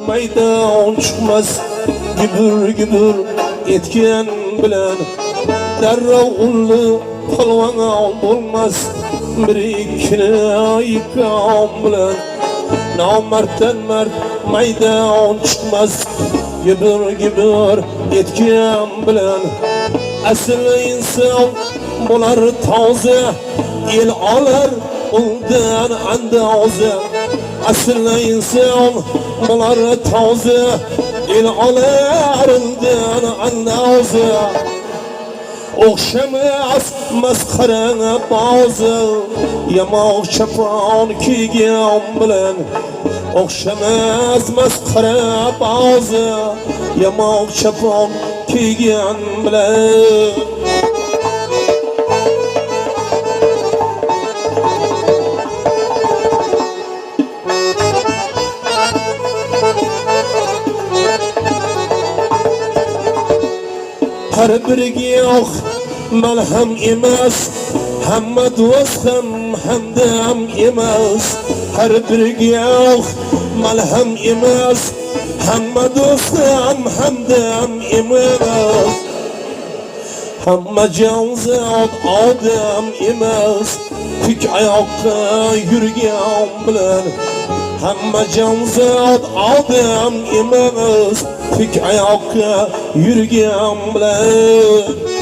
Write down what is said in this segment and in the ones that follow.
maydon chiqmas gibir gibir etgan bilan darrov ulli polvon bo'lmas bir ikki om bilan nomarddan mard maydon chiqmas gibir gibir etgan bilan asl inson bo'lar toza el olar undan andoza asl inson bo'lar toza el olar undan andoza o'xshamas masxara bozi yamoq chapon kiygan bilan o'xshamas masxara bozi yamoq chapon kiygan bilan har bir giyoh malham emas hamma do'st ham hamdam emas har bir giyoh malham emas hamma do'st ham hamdam emas hamma jonzot odam emas tik oyoqqa yurgan bilan hamma jonzot odam emas tik oyoqqa yurgan bilan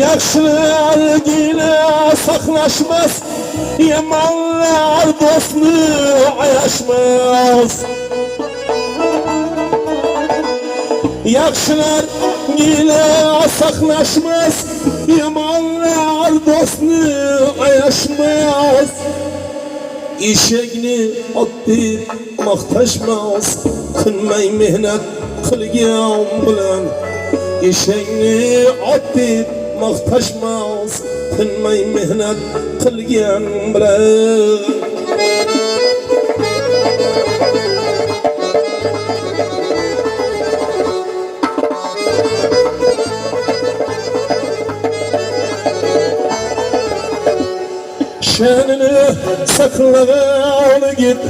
yaxshilargina saqlashmas yomonlar do'stni ayashmas yaxshilargina saqlashmas yomonlar do'stni ayashmas eshakni ot deb maqtashmas tinmay mehnat qilgan bilan eshakni ot deb maqtashmas tinmay mehnat qilgan bilan sha'nini saqlagan yigit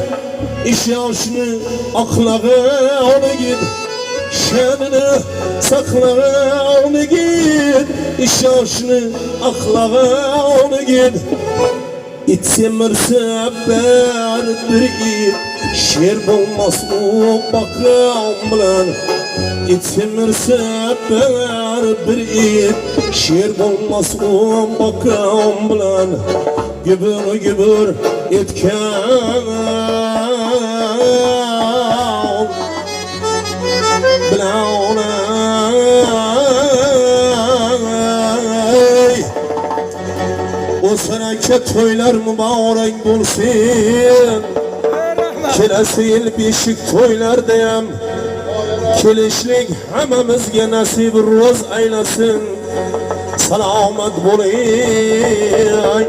ishonchni oqlagan yigit sha'nini saqlagan yigit ishonchni oqlagan yigit it semirsa bir it sher bo'lmas u boqqan bilan it semirsa bir it sher bo'lmas u boqqan bilan gibir gibir etgan bilan o seneki toylar mübarek bulsun kelesi yıl beşik toylar deyem kelişlik hamamizga nasib ro'z aylasin salomat bo'ling